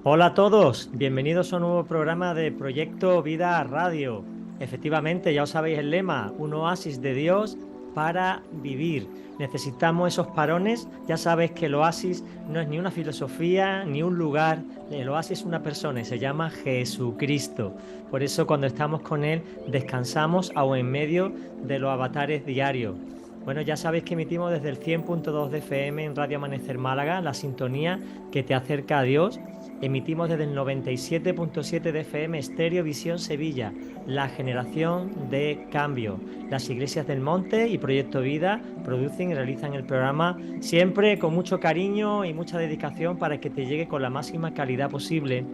Hola a todos, bienvenidos a un nuevo programa de Proyecto Vida Radio. Efectivamente, ya os sabéis el lema, un oasis de Dios para vivir. Necesitamos esos parones, ya sabéis que el oasis no es ni una filosofía ni un lugar, el oasis es una persona y se llama Jesucristo. Por eso cuando estamos con Él descansamos aún en medio de los avatares diarios. Bueno, ya sabéis que emitimos desde el 100.2 de FM en Radio Amanecer Málaga, la sintonía que te acerca a Dios. Emitimos desde el 97.7 de FM Estéreo Visión Sevilla, la generación de cambio. Las Iglesias del Monte y Proyecto Vida producen y realizan el programa siempre con mucho cariño y mucha dedicación para que te llegue con la máxima calidad posible.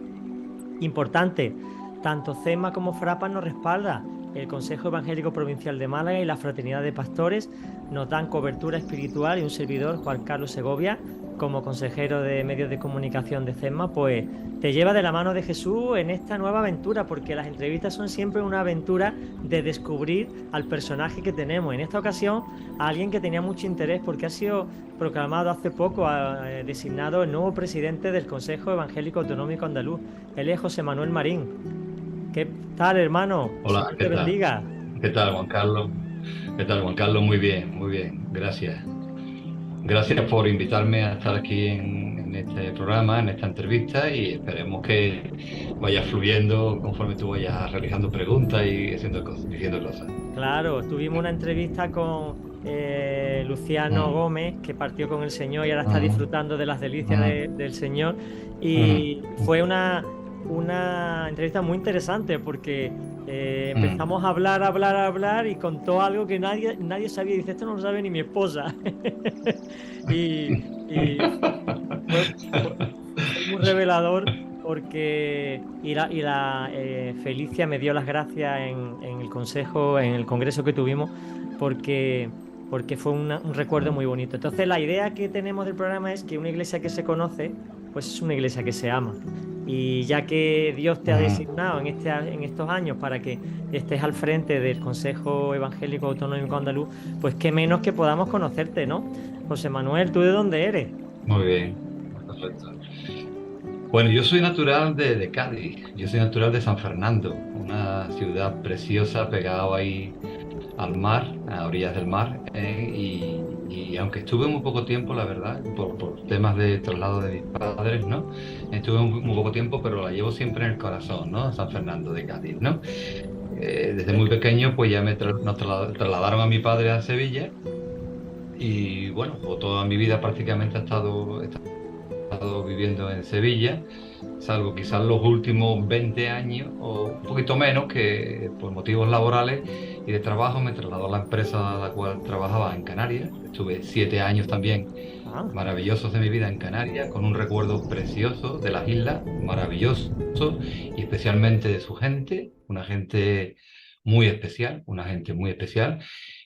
Importante, tanto CEMA como FRAPA nos respalda. El Consejo Evangélico Provincial de Málaga y la Fraternidad de Pastores nos dan cobertura espiritual y un servidor, Juan Carlos Segovia, como consejero de medios de comunicación de CEMA, pues te lleva de la mano de Jesús en esta nueva aventura, porque las entrevistas son siempre una aventura de descubrir al personaje que tenemos. En esta ocasión, a alguien que tenía mucho interés porque ha sido proclamado hace poco, designado el nuevo presidente del Consejo Evangélico Autonómico Andaluz. Él es José Manuel Marín. ¿Qué tal, hermano? Hola, Señor ¿qué te tal? bendiga. ¿Qué tal, Juan Carlos? ¿Qué tal, Juan Carlos? Muy bien, muy bien. Gracias. Gracias por invitarme a estar aquí en este programa, en esta entrevista, y esperemos que vaya fluyendo conforme tú vayas realizando preguntas y haciendo cosas, diciendo cosas. Claro, tuvimos una entrevista con Luciano Mm, Gómez, que partió con el Señor y ahora está mm, disfrutando de las delicias mm, del Señor. Y mm, fue una entrevista muy interesante porque mm. empezamos a hablar, hablar, hablar y contó algo que nadie sabía. Dice, esto no lo sabe ni mi esposa. Y fue, fue- fue muy revelador porque Felicia me dio las gracias en el consejo, en el congreso que tuvimos, porque fue un recuerdo muy bonito. Entonces, la idea que tenemos del programa es que una iglesia que se conoce, pues es una iglesia que se ama. Y ya que Dios te ha Mm. designado en estos años para que estés al frente del Consejo Evangélico Autonómico Andaluz, pues qué menos que podamos conocerte, ¿no? José Manuel, ¿tú de dónde eres? Muy bien, perfecto. Bueno, yo soy natural de Cádiz, yo soy natural de San Fernando, una ciudad preciosa pegada ahí al mar, a orillas del mar, y aunque estuve muy poco tiempo, la verdad, por temas de traslado de mis padres, ¿no? Estuve muy poco tiempo, pero la llevo siempre en el corazón, ¿no? San Fernando de Cádiz, ¿no? Desde muy pequeño, pues ya trasladaron a mi padre a Sevilla, y bueno, pues toda mi vida prácticamente he estado viviendo en Sevilla, salvo quizás los últimos 20 años o un poquito menos que por motivos laborales y de trabajo me trasladó a la empresa a la cual trabajaba en Canarias. Estuve 7 años también Ah. maravillosos de mi vida en Canarias, con un recuerdo precioso de las islas, maravilloso, y especialmente de su gente, una gente una gente muy especial,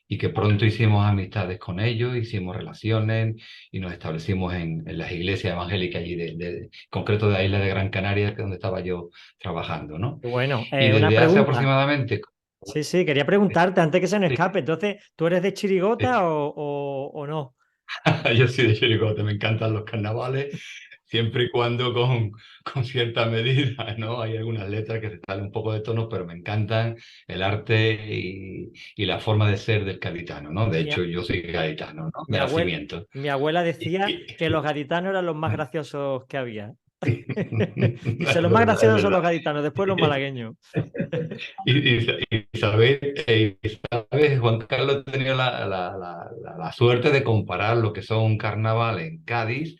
y que pronto hicimos amistades con ellos, hicimos relaciones y nos establecimos en las iglesias evangélicas allí, concreto de la isla de Gran Canaria, que es donde estaba yo trabajando, ¿no? Bueno, Y una desde hace pregunta. aproximadamente... Sí, sí, quería preguntarte antes que se me Sí, escape. Entonces, ¿tú eres de sí. Chirigota o no? Yo soy de Chiricote, me encantan los carnavales, siempre y cuando con cierta medida, ¿no? Hay algunas letras que se salen un poco de tono, pero me encantan el arte y la forma de ser del gaditano, ¿no? De Mi, hecho, yo soy gaditano, ¿no? mi De abuela, nacimiento. mi abuela Y- decía y- que los gaditanos eran los más graciosos que había. Dice, Es los más verdad, es graciosos son verdad. los gaditanos, después los malagueños. Y sabes, Juan Carlos, he tenido la suerte de comparar lo que son un carnaval en Cádiz,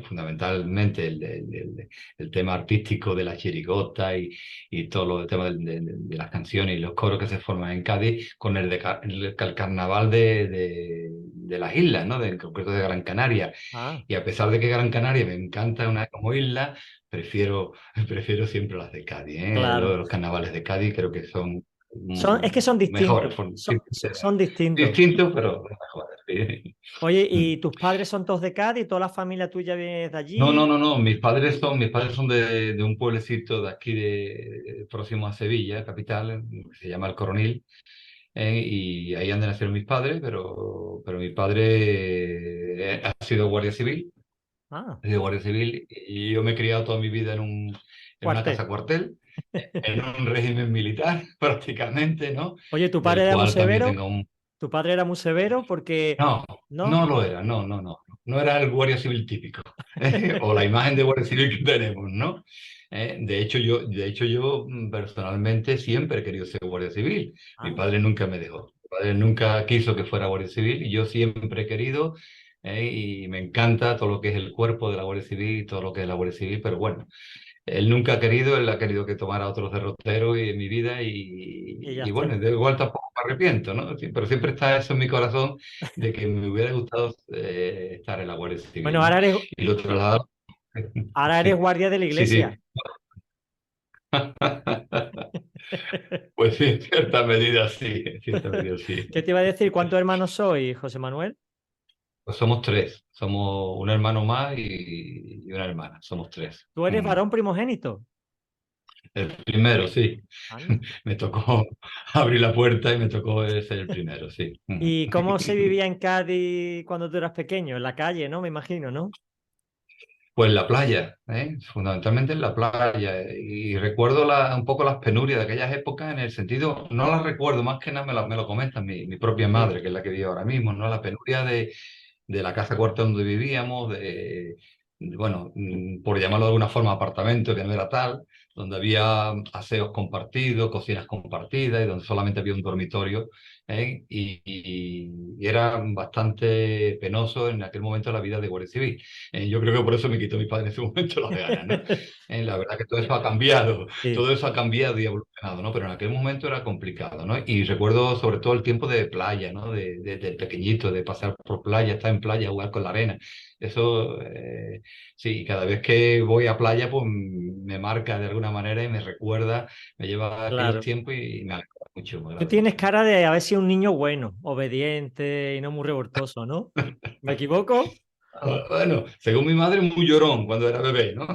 fundamentalmente el tema artístico de la chirigota y todo lo, el tema de las canciones y los coros que se forman en Cádiz, con el carnaval de las islas, ¿no? En concreto de Gran Canaria. Ah. Y a pesar de que Gran Canaria me encanta una como isla, prefiero, prefiero siempre las de Cádiz, ¿eh? Claro. Los carnavales de Cádiz creo que son Es que son mejores, distintos. Son distintos. distintos, pero mejores. Sí. Oye, ¿y tus padres son todos de Cádiz? ¿Toda la familia tuya viene de No, no, allí? no, no. Mis padres son de un pueblecito de aquí próximo a Sevilla, capital, que se llama El Coronil, y ahí han nacido mis padres, pero mi padre ha sido guardia civil. Ah, de Guardia Civil, y yo me he criado toda mi vida en una cuartel. casa cuartel, en un régimen militar prácticamente, ¿no? Oye, ¿tu padre Del era muy cual también severo? tengo un... ¿Tu padre era muy severo? Porque, No, ¿no? no lo era, no, no, no. No era el Guardia Civil típico, o la imagen de Guardia Civil que tenemos, ¿no? De hecho yo personalmente siempre he querido ser Guardia Civil. Mi Ah, padre nunca me dejó. Mi padre nunca quiso que fuera Guardia Civil y yo siempre he querido, y me encanta todo lo que es el cuerpo de la Guardia Civil y todo lo que es la Guardia Civil, pero bueno. Él nunca ha querido, él ha querido que tomara otros derroteros en mi vida y ya y bueno, está. de igual tampoco me arrepiento, ¿no? Sí, pero siempre está eso en mi corazón de que me hubiera gustado estar en la Guardia Civil, Bueno, ¿no? Y lo trasladado. ahora eres Sí, guardia de la sí, iglesia. sí. Pues sí, en cierta medida sí, en cierta medida sí. ¿Qué te iba a decir? ¿Cuántos hermanos soy, José Manuel? Pues somos tres, somos un hermano más y una hermana, somos tres. ¿Tú eres varón primogénito? El primero, sí. Anda. Me tocó abrir la puerta y me tocó ser el primero, sí. ¿Y cómo se vivía en Cádiz cuando tú eras pequeño? En la calle, ¿no? Me imagino, ¿no? Pues la playa, ¿eh? Fundamentalmente en la playa. Y recuerdo un poco las penurias de aquellas épocas en el sentido, no las recuerdo, más que nada me lo comenta mi propia Sí, madre, que es la que vive ahora mismo, ¿no? La penuria de la casa cuarta donde vivíamos, bueno, por llamarlo de alguna forma, apartamento, que no era tal, donde había aseos compartidos, cocinas compartidas y donde solamente había un dormitorio, ¿eh? Y era bastante penoso en aquel momento la vida de Guardia Civil. Yo creo que por eso me quitó mi padre en ese momento las ganas, ¿no? La verdad que todo eso ha cambiado, sí, todo eso ha cambiado y evolucionado, ¿no? Pero en aquel momento era complicado, ¿no? Y recuerdo sobre todo el tiempo de playa, ¿no? De pequeñito, de pasar por playa, estar en playa, jugar con la arena. Eso, sí, cada vez que voy a playa, pues me marca de alguna manera y me recuerda, me lleva a aquellos claro. tiempos y me Tú agrada tienes mucho. cara de haber sido un niño bueno, obediente y no muy revoltoso, ¿no? ¿Me equivoco? Bueno, según mi madre, muy llorón cuando era bebé, ¿no?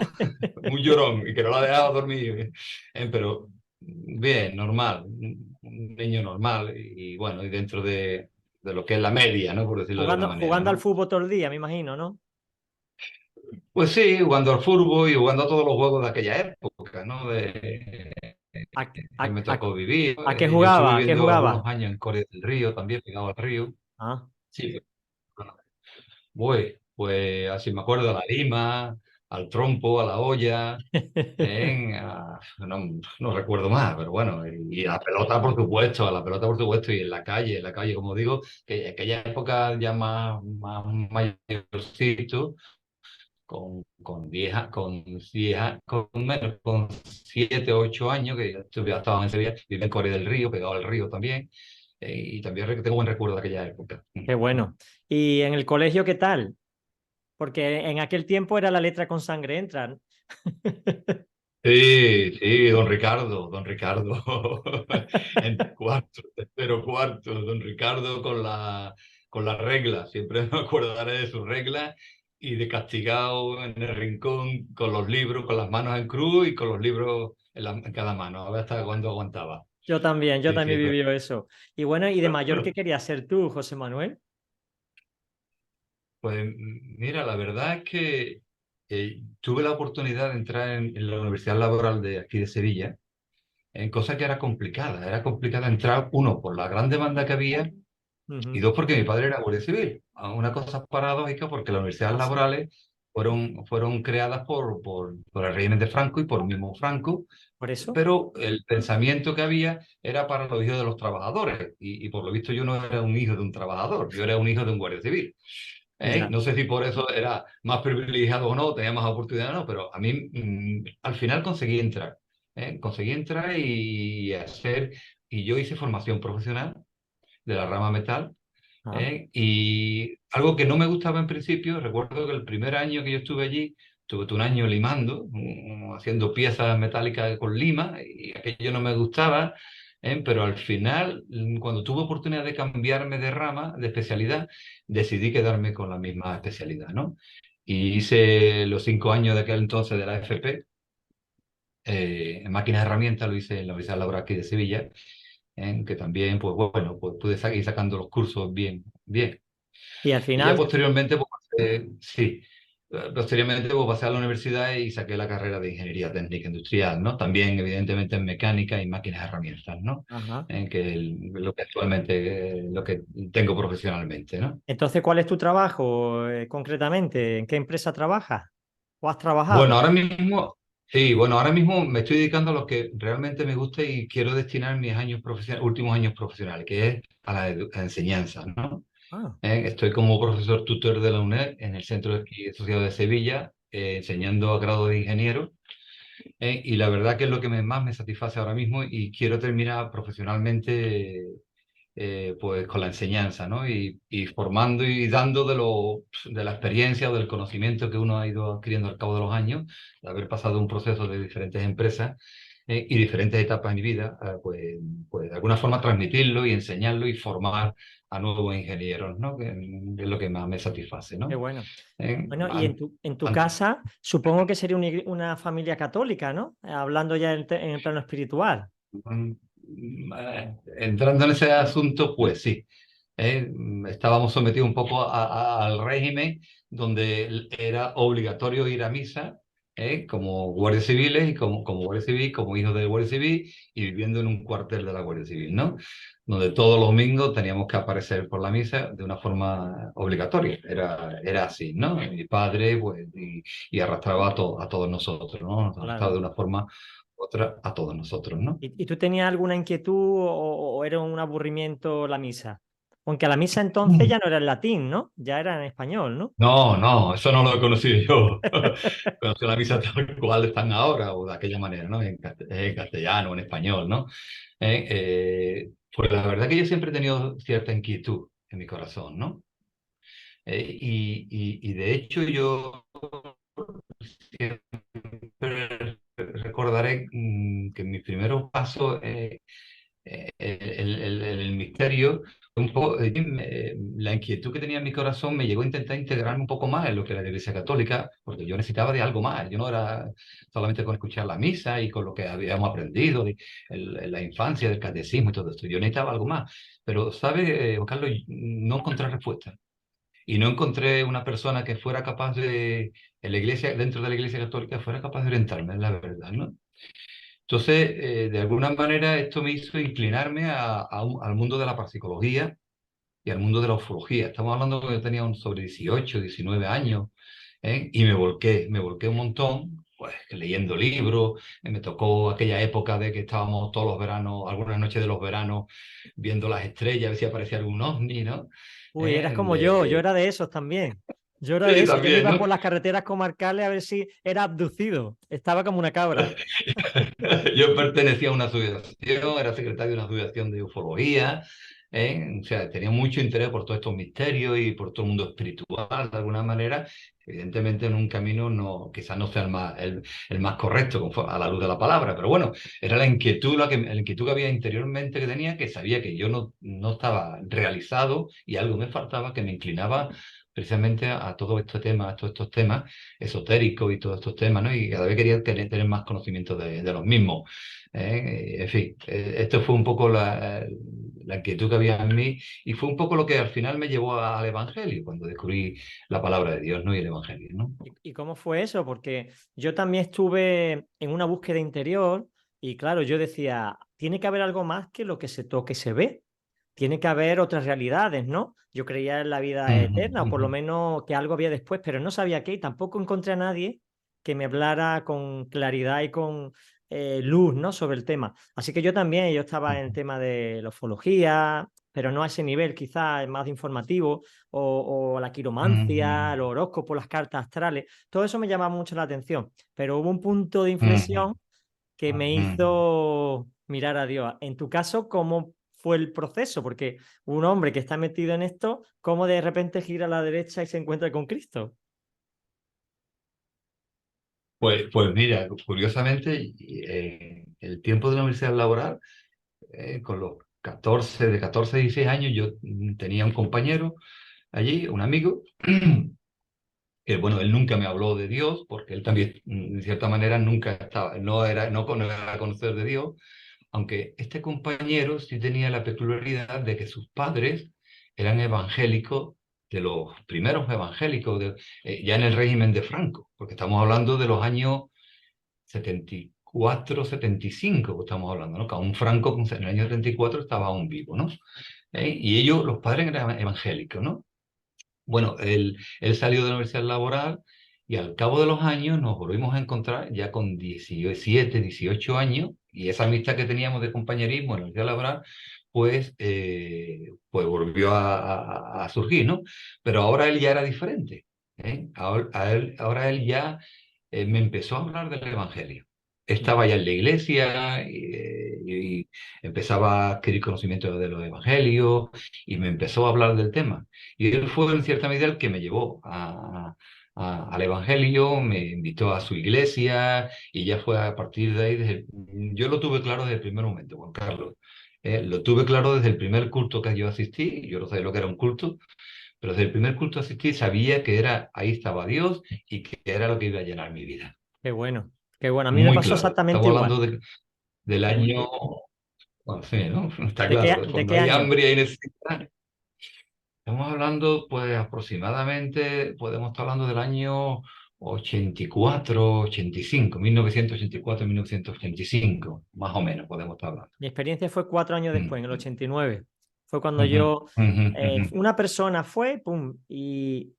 Muy llorón y que no la dejaba dormir. Pero bien, normal, un niño normal y bueno, y dentro de lo que es la media, ¿no? Por decirlo de alguna manera, Jugando al ¿no? fútbol todo el día, me imagino, ¿no? Pues sí, jugando al fútbol y jugando a todos los juegos de aquella época, ¿no? ¿A, Que me tocó vivir. a qué Yo estuve jugaba? ¿A qué viviendo algunos jugaba? años en Corea del Río, también pegado al río. Ah. Sí, bueno, pues así me acuerdo, a la lima, al trompo, a la olla. No recuerdo más, pero bueno, y a la pelota, por supuesto, a la pelota, por supuesto, y en la calle, como digo, que en aquella época ya más mayorcito, con 7 o 8 años, que ya estaba en Sevilla, vivía en Corea del Río, pegado al río también, y también tengo buen recuerdo de aquella época. Qué bueno. ¿Y en el colegio qué tal? Porque en aquel tiempo era la letra con sangre entra, ¿no? Sí, sí, don Ricardo, en cuarto, tercero, cuarto, don Ricardo con la regla, siempre me acordaré de su regla y de castigado en el rincón con los libros, con las manos en cruz y con los libros en cada mano, a ver hasta cuándo aguantaba. Yo Sí, también sí, viví eso. Y bueno, ¿y de mayor qué querías ser tú, José Manuel? pues mira, la verdad es que tuve la oportunidad de entrar en la Universidad Laboral de aquí de Sevilla en cosa que era complicada entrar, uno, por la gran demanda que había, y Ujú. dos, porque mi padre era guardia civil. Una cosa paradójica porque las universidades Ah, sí. laborales fueron creadas por el régimen de Franco y por el mismo Franco, ¿Por eso? pero el pensamiento que había era para los hijos de los trabajadores, y por lo visto yo no era un hijo de un trabajador, yo era un hijo de un guardia civil. Ya. No sé si por eso era más privilegiado o no, tenía más oportunidades o no, pero a mí al final conseguí entrar. Conseguí entrar y yo hice formación profesional de la rama metal. Ah, Y algo que no me gustaba en principio, recuerdo que el primer año que yo estuve allí, estuve un año limando, haciendo piezas metálicas con lima, y aquello no me gustaba, pero al final, cuando tuve oportunidad de cambiarme de rama, de especialidad, decidí quedarme con la misma especialidad, ¿no? Y hice los 5 años de aquel entonces de la FP, en máquinas de herramientas, lo hice en la Universidad Laboral aquí de Sevilla, en que también, pues bueno, pues pude ir sacando los cursos bien, bien. y al Y ya final, posteriormente, pues, sí. Posteriormente pues, pasé a la universidad y saqué la carrera de Ingeniería Técnica Industrial, ¿no? También, evidentemente, en mecánica y máquinas y herramientas, ¿no? Ajá. Que lo que actualmente, lo que tengo profesionalmente, ¿no? Entonces, ¿cuál es tu trabajo concretamente? ¿En qué empresa trabajas? ¿O has Bueno, trabajado? ahora mismo, sí, bueno, ahora mismo me estoy dedicando a lo que realmente me gusta y quiero destinar mis años profesionales, últimos años profesionales, que es a la enseñanza, ¿no? Ah, Estoy como profesor tutor de la UNED en el Centro de Esquí Asociado de Sevilla, enseñando a grado de ingeniero. Y la verdad que es lo que más me satisface ahora mismo y quiero terminar profesionalmente pues con la enseñanza, ¿no? Y formando y dando de la experiencia o del conocimiento que uno ha ido adquiriendo al cabo de los años, de haber pasado un proceso de diferentes empresas y diferentes etapas en mi vida, pues de alguna forma transmitirlo y enseñarlo y formar a nuevos ingenieros, ¿no? Que es lo que más me satisface, qué ¿no? bueno. Eh, Bueno, y an- en tu an- casa, supongo que sería una familia católica, ¿no? Hablando ya en el plano espiritual. Entrando en ese asunto, pues sí. Estábamos sometidos un poco al régimen donde era obligatorio ir a misa, como guardias civiles y como guardia civil, como hijos de guardia civil y viviendo en un cuartel de la Guardia Civil, ¿no? Donde todos los domingos teníamos que aparecer por la misa de una forma obligatoria. Era así, ¿no? Mi padre, pues, y arrastraba a todos nosotros, ¿no? Nos arrastraba Claro. de una forma u otra a todos nosotros, ¿no? Y tú tenías alguna inquietud o era un aburrimiento la misa? Aunque la misa entonces ya no era en latín, ¿no? Ya era en español, ¿no? No, no, eso no lo he conocido yo. Conocí la misa tal cual están ahora o de aquella manera, ¿no? En castellano, en español, ¿no? Pues la verdad que yo siempre he tenido cierta inquietud en mi corazón, ¿no? Y de hecho yo siempre recordaré que en mis primeros pasos el misterio, un poco, la inquietud que tenía en mi corazón me llegó a intentar integrarme un poco más en lo que era la Iglesia Católica, porque yo necesitaba de algo más. Yo no era solamente con escuchar la misa y con lo que habíamos aprendido en la infancia, del catecismo y todo esto. Yo necesitaba algo más. Pero, ¿sabe, Juan Carlos? No encontré respuesta. Y no encontré una persona que fuera capaz en la iglesia, dentro de la Iglesia Católica, fuera capaz de orientarme en la verdad, ¿no? Entonces, de alguna manera, esto me hizo inclinarme al mundo de la parapsicología y al mundo de la ufología. Estamos hablando que yo tenía sobre 18, 19 años, y me volqué un montón, pues leyendo libros. Me tocó aquella época de que estábamos todos los veranos, algunas noches de los veranos, viendo las estrellas, a ver si aparecía algún ovni, ¿no? Uy, eras ¿Eh? como yo era de esos también. Yo era de Sí, esos, yo me también, iba ¿no? por las carreteras comarcales a ver si era abducido. Estaba como una cabra. Yo pertenecía a una asociación, era secretario de una asociación de ufología, o sea, tenía mucho interés por todos estos misterios y por todo el mundo espiritual, de alguna manera. Evidentemente en un camino no, quizás no sea el más correcto a la luz de la palabra, pero bueno, era la inquietud que había interiormente que tenía, que sabía que yo no estaba realizado y algo me faltaba, que me inclinaba precisamente a todo este tema, a todos estos temas esotérico y todos estos temas, ¿no? Y cada vez quería tener más conocimiento de los mismos. En fin, esto fue un poco la inquietud que había en mí y fue un poco lo que al final me llevó al Evangelio, cuando descubrí la palabra de Dios, ¿no? Y el Evangelio, ¿no? Y cómo fue eso? Porque yo también estuve en una búsqueda interior y claro, yo decía, tiene que haber algo más que lo que se toque y se ve. Tiene que haber otras realidades, ¿no? Yo creía en la vida Ujú, eterna o por lo ujú, menos que algo había después, pero no sabía qué y tampoco encontré a nadie que me hablara con claridad y con luz, ¿no? Sobre el tema. Así que yo también, yo estaba en el tema de la ufología, pero no a ese nivel, quizás más informativo, o la quiromancia, ujú, los horóscopos, las cartas astrales. Todo eso me llamaba mucho la atención, pero hubo un punto de ujú, inflexión que me ujú. hizo mirar a Dios. En tu caso, ¿cómo fue el proceso? Porque un hombre que está metido en esto, ¿cómo de repente gira a la derecha y se encuentra con Cristo? Pues mira, curiosamente, el tiempo de la universidad laboral, con los 14 a 16 años, yo tenía un compañero allí, un amigo, que bueno, él nunca me habló de Dios, porque él también, de cierta manera, nunca estaba, no era conocer de Dios, aunque este compañero sí tenía la peculiaridad de que sus padres eran evangélicos de los primeros evangélicos, ya en el régimen de Franco, porque estamos hablando de los años 74, 75, estamos hablando, ¿no? Que aún Franco en el año 74 estaba aún vivo, ¿no? Y ellos, los padres eran evangélicos, ¿no? Bueno, él salió de la universidad laboral y al cabo de los años nos volvimos a encontrar ya con 17, 18 años y esa amistad que teníamos de compañerismo en la universidad laboral, pues volvió a surgir, ¿no? Pero ahora él ya era diferente, ¿eh? Ahora él ya me empezó a hablar del Evangelio. Estaba ya en la iglesia y empezaba a adquirir conocimiento de los Evangelios y me empezó a hablar del tema. Y él fue en cierta medida el que me llevó al Evangelio, me invitó a su iglesia y ya fue a partir de ahí. Yo lo tuve claro desde el primer momento, Juan Carlos. Lo tuve claro desde el primer culto que yo asistí. Yo no sabía lo que era un culto, pero desde el primer culto asistí sabía que era, ahí estaba Dios y que era lo que iba a llenar mi vida. Qué bueno, qué bueno. A mí me Muy pasó claro. exactamente Estamos igual. hablando del año, bueno, sí, ¿no? Está claro, De cuando qué hay año? hambre y hay necesidad. Estamos hablando, pues aproximadamente, podemos estar hablando del año 84, 85, 1984, 1985, más o menos podemos estar hablando. Mi experiencia fue 4 años después, en el Mm, 89. Fue cuando ujú, yo, ujú, ujú. una persona fue, pum, y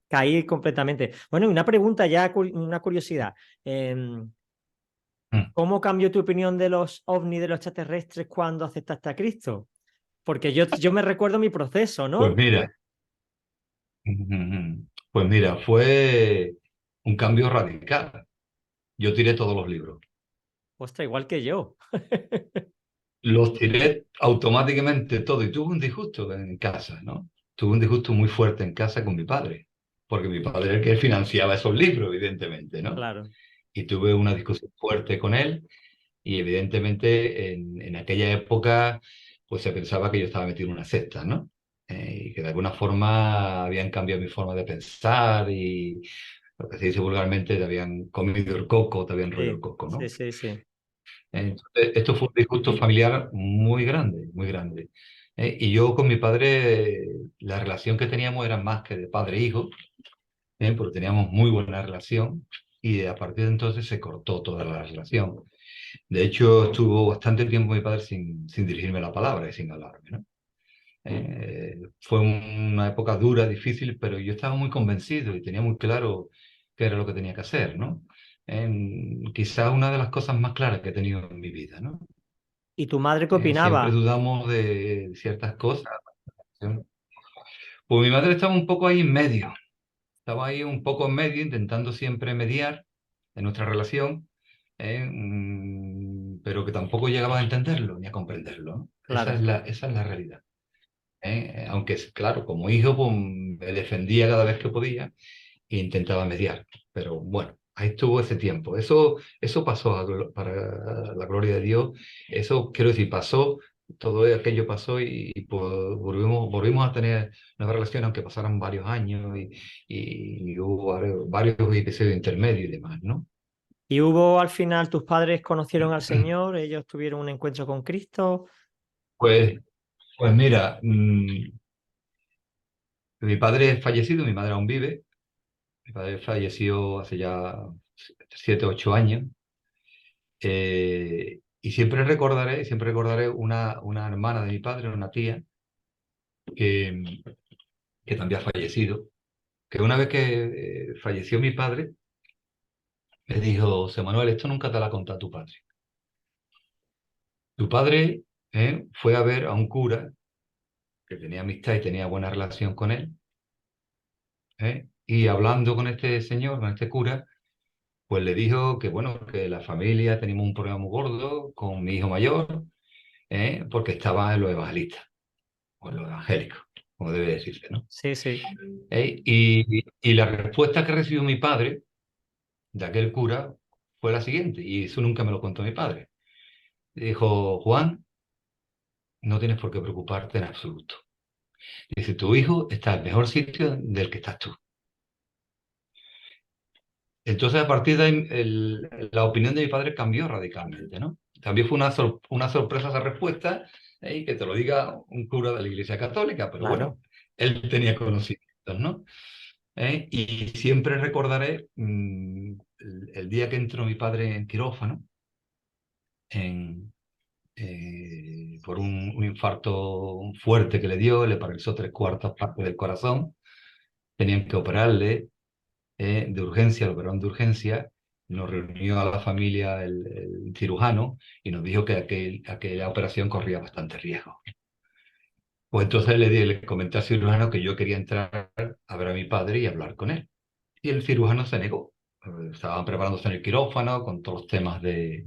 caí completamente. Bueno, y una pregunta ya, una curiosidad. Em, Mm. ¿Cómo cambió tu opinión de los ovnis, de los extraterrestres cuando aceptaste a Cristo? Porque yo me recuerdo mi proceso, Pues ¿no? mira, ujú, pues mira, fue un cambio radical. Yo tiré todos los libros. Ostras, igual que yo. Los tiré automáticamente todo y tuve un disgusto en casa, ¿no? Tuve un disgusto muy fuerte en casa con mi padre, porque mi padre era el que financiaba esos libros, evidentemente, ¿no? Claro. Y tuve una discusión fuerte con él y evidentemente en aquella época pues se pensaba que yo estaba metido en una secta, ¿no? Y que de alguna forma habían cambiado mi forma de pensar y lo que se dice vulgarmente, te habían comido el coco, te habían roído el Sí, coco, sí, ¿no? sí, sí. Entonces, esto fue un disgusto familiar muy grande, muy grande. Y yo con mi padre, la relación que teníamos era más que de padre e hijo, porque teníamos muy buena relación y a partir de entonces se cortó toda la relación. De hecho, estuvo bastante tiempo mi padre sin dirigirme la palabra y sin hablarme, ¿no? Fue una época dura, difícil, pero yo estaba muy convencido y tenía muy claro qué era lo que tenía que hacer, ¿no? Quizás una de las cosas más claras que he tenido en mi vida, ¿no? ¿Y tu madre qué Siempre opinaba? dudamos de ciertas cosas. Pues mi madre estaba un poco ahí en medio, estaba ahí un poco en medio intentando siempre mediar en nuestra relación, pero que tampoco llegaba a entenderlo ni a comprenderlo, ¿no? Claro. Esa es la realidad. Aunque, claro, como hijo, pues, me defendía cada vez que podía e intentaba mediar. Pero bueno, ahí estuvo ese tiempo. Eso pasó para la gloria de Dios. Eso, quiero decir, pasó, todo aquello pasó pues, volvimos a tener una relación, aunque pasaran varios años y hubo varios episodios intermedios y demás, ¿no? ¿Y hubo al final, tus padres conocieron al Señor, ellos tuvieron un encuentro con Cristo? Pues, pues mira, mi padre es fallecido, mi madre aún vive. Mi padre falleció hace ya 7, 8 años. Siempre recordaré una hermana de mi padre, una tía, que, que también ha fallecido. Que una vez que falleció mi padre, me dijo: José Manuel, esto nunca te lo ha contado tu padre. Tu padre fue a ver a un cura que tenía amistad y tenía buena relación con él, y hablando con este señor, con este cura, pues le dijo que, bueno, que la familia teníamos un problema muy gordo con mi hijo mayor, porque estaba en los evangelistas, o en los evangélicos, como debe decirse, ¿no? Sí, sí. Y la respuesta que recibió mi padre de aquel cura fue la siguiente, y eso nunca me lo contó mi padre. Dijo: Juan, no tienes por qué preocuparte en absoluto. Dice: tu hijo está en el mejor sitio del que estás tú. Entonces, a partir de ahí, la opinión de mi padre cambió radicalmente, ¿no? También fue una sorpresa esa respuesta, y que te lo diga un cura de la Iglesia Católica, pero bueno, Claro. él tenía conocimientos, ¿no? Y siempre recordaré el día que entró mi padre en quirófano en, por un infarto fuerte que le dio, le paralizó tres cuartas partes del corazón, tenían que operarle de urgencia, lo operaron de urgencia, nos reunió a la familia el cirujano y nos dijo que aquella operación corría bastante riesgo. Pues entonces le comenté al cirujano que yo quería entrar a ver a mi padre y hablar con él. Y el cirujano se negó. Estaban preparándose en el quirófano con todos los temas de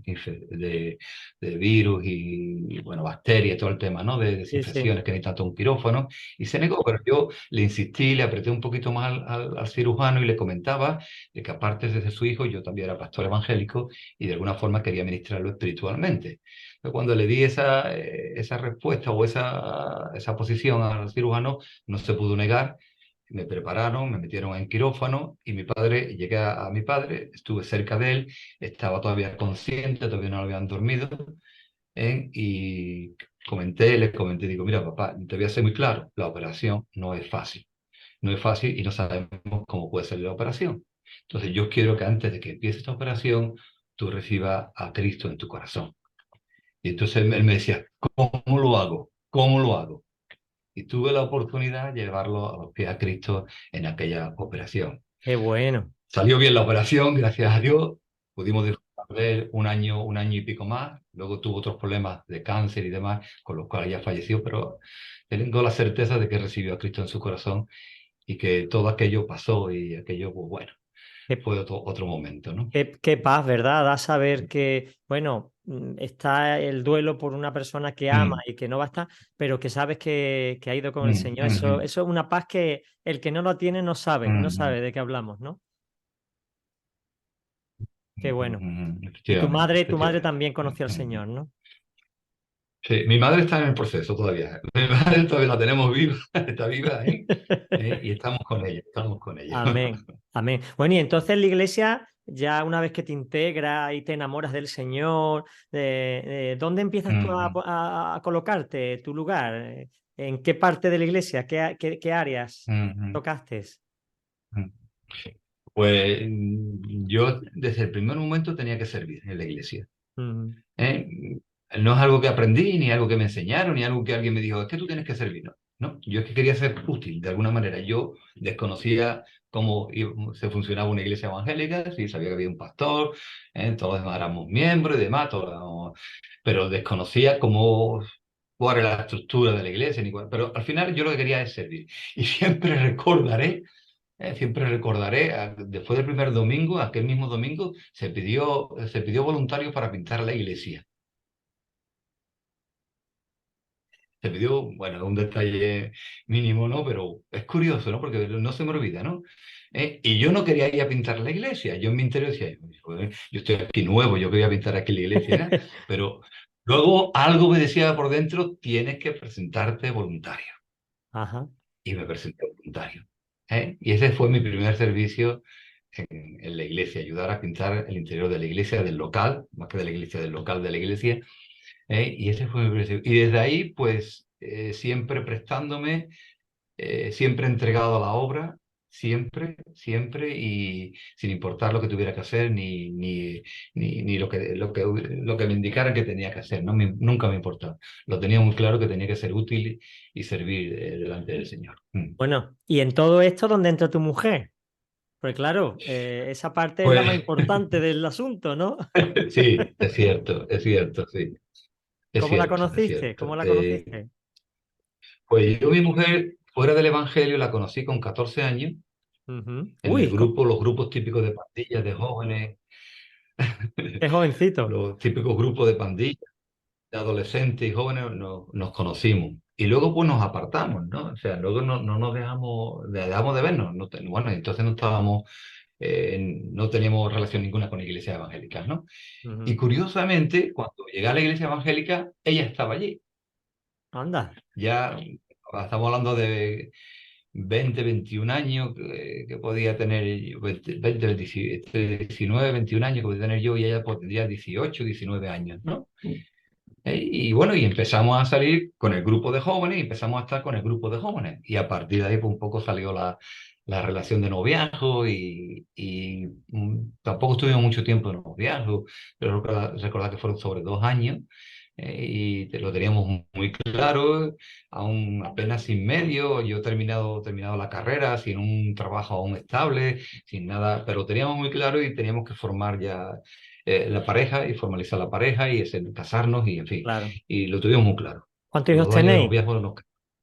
virus bueno, bacterias, todo el tema, ¿no? De Sí, sí. desinfecciones que necesitan todo un quirófano. Y se negó, pero yo le insistí, le apreté un poquito más al cirujano y le comentaba de que aparte de ser su hijo, yo también era pastor evangélico y de alguna forma quería ministrarlo espiritualmente. Pero cuando le di esa respuesta o esa posición al cirujano, no se pudo negar. Me prepararon, me metieron en quirófano y mi padre, llegué a mi padre, estuve cerca de él, estaba todavía consciente, todavía no lo habían dormido, y le comenté, digo, mira papá, te voy a ser muy claro, la operación no es fácil, no es fácil y no sabemos cómo puede ser la operación. Entonces yo quiero que antes de que empiece esta operación, tú recibas a Cristo en tu corazón. Y entonces él me decía, ¿cómo lo hago? ¿Cómo lo hago? Y tuve la oportunidad de llevarlo a los pies a Cristo en aquella operación. Qué bueno. Salió bien la operación, gracias a Dios. Pudimos disfrutar de él un año y pico más. Luego tuvo otros problemas de cáncer y demás, con los cuales ya falleció, pero tengo la certeza de que recibió a Cristo en su corazón y que todo aquello pasó y aquello, pues bueno, Qué, fue otro momento, ¿no? qué paz, ¿verdad? Da saber que, bueno, está el duelo por una persona que ama Mm, y que no va a estar, pero que sabes que ha ido con el mm, Señor. mm, Eso es una paz que el que no lo tiene no mm, sabe de qué hablamos, ¿no? Qué mm, bueno. Y efectivamente, tu madre efectivamente. también conoció al Señor, ¿no? Sí, mi madre está en el proceso todavía. Mi madre todavía la tenemos viva, está viva ahí, y estamos con ella, estamos con ella. Amén, amén. Bueno, y entonces la iglesia, ya una vez que te integras y te enamoras del Señor, ¿dónde empiezas tú Ujú, a colocarte, tu lugar? ¿En qué parte de la iglesia? ¿Qué áreas ujú, tocaste? ujú. Pues yo desde el primer momento tenía que servir en la iglesia. Mm. ¿Eh? No es algo que aprendí, ni algo que me enseñaron, ni algo que alguien me dijo, es que tú tienes que servir. No, no, yo es que quería ser útil de alguna manera. Yo desconocía cómo se funcionaba una iglesia evangélica, sí sabía que había un pastor, todos los demás éramos miembros y demás, pero desconocía cuál era la estructura de la iglesia, pero al final yo lo que quería es servir. Y siempre recordaré, después del primer domingo, aquel mismo domingo, se pidió voluntarios para pintar la iglesia. Se pidió, bueno, un detalle mínimo, ¿no? Pero es curioso, ¿no? Porque no se me olvida, ¿no? Y yo no quería ir a pintar la iglesia. Yo en mi interior decía, "Joder, yo estoy aquí nuevo, yo quería pintar aquí la iglesia, ¿no?". Pero luego algo me decía por dentro, tienes que presentarte voluntario. Ajá. Y me presenté voluntario. Y ese fue mi primer servicio en la iglesia, ayudar a pintar el interior de la iglesia, del local, más que de la iglesia, del local de la iglesia. Y ese fue mi primer servicio. Y desde ahí, pues, siempre prestándome, siempre entregado a la obra, siempre, siempre, y sin importar lo que tuviera que hacer, ni lo que me indicaran que tenía que hacer, ¿no? Nunca me importaba. Lo tenía muy claro que tenía que ser útil y servir delante del Señor. Mm. Bueno, y en todo esto, ¿dónde entra tu mujer? Pues claro, esa parte es la más Pues importante del asunto, ¿no? sí, es cierto, sí, es ¿Cómo la cierto, es conociste? cierto. ¿Cómo la conociste? Pues yo, mi mujer, fuera del Evangelio, la conocí con 14 años Ujú. en el Uy, grupo, los grupos típicos de pandillas de jóvenes, qué jovencito. los típicos grupos de pandillas, de adolescentes y jóvenes, nos conocimos. Y luego pues nos apartamos, ¿no? O sea, luego no nos dejamos de vernos. Bueno, entonces no teníamos relación ninguna con iglesias evangélicas, ¿no? Y Ujú. curiosamente, cuando llegué a la iglesia evangélica, ella estaba allí. Anda. Ya estamos hablando de 20 21 años que podía tener yo, 19, 21 años que podía tener yo y ella pues, tendría 18 19 años, ¿no? Y bueno, y empezamos a salir con el grupo de jóvenes y empezamos a estar con el grupo de jóvenes. Y a partir de ahí, pues un poco salió la relación de noviazgo y tampoco estuvimos mucho tiempo de noviazgo, pero recordar que fueron sobre 2 años lo teníamos muy claro, aún apenas sin medio, yo terminado la carrera, sin un trabajo aún estable, sin nada, pero teníamos muy claro y teníamos que formar ya la pareja y formalizar la pareja y casarnos y en fin, Claro. y lo tuvimos muy claro. ¿Cuántos Los hijos 2 años de tenéis? noviazgo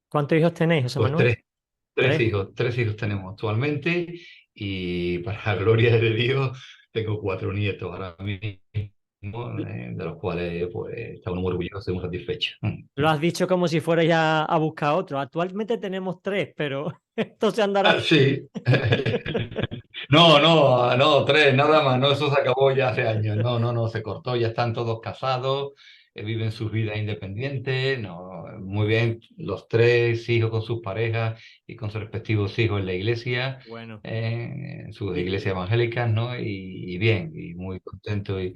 ¿Cuántos hijos tenéis, José pues Manuel? tres Tres. hijos, tres hijos tenemos actualmente y para la gloria de Dios tengo 4 nietos ahora mismo, de los cuales pues estamos muy orgullosos y muy satisfechos. Lo has dicho como si fuera ya a buscar otro. Actualmente tenemos tres, pero esto se andará. Sí. No, no, no, tres, nada más, no, eso se acabó ya hace años. No, no, no, se cortó, ya están todos casados, viven sus vidas independientes, no, muy bien, los tres hijos con sus parejas y con sus respectivos hijos en la iglesia, Bueno. en sus Y, iglesias evangélicas, ¿no? Y bien, y muy contento y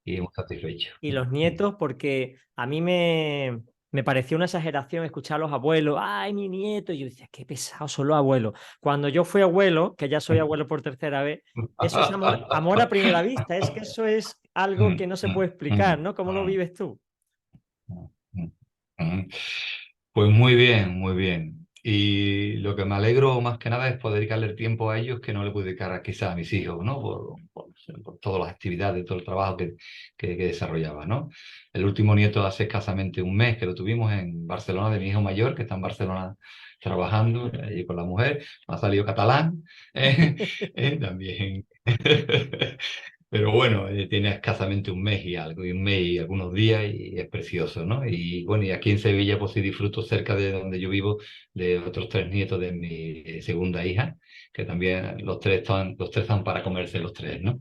muy satisfecho. y los nietos, porque a mí me pareció una exageración escuchar a los abuelos, ay, mi nieto, y yo decía, qué pesados son los abuelos. Cuando yo fui abuelo, que ya soy abuelo por tercera vez, eso es amor, amor a primera vista, es que eso es algo que no se puede explicar, ¿no? ¿Cómo lo vives tú? Pues muy bien, muy bien. Y lo que me alegro más que nada es poder dedicarle el tiempo a ellos que no le puedo dedicar quizás a mis hijos, ¿no? Por todas las actividades, todo el trabajo que desarrollaba, ¿no? El último nieto hace escasamente un mes que lo tuvimos en Barcelona, de mi hijo mayor, que está en Barcelona trabajando allí con la mujer. Ha salido catalán, también. Pero bueno, tiene escasamente un mes y algo, y un mes y algunos días, y es precioso, ¿no? Y bueno, y aquí en Sevilla, pues sí disfruto cerca de donde yo vivo, de otros tres nietos de mi segunda hija, que también los tres están para comerse los tres, ¿no?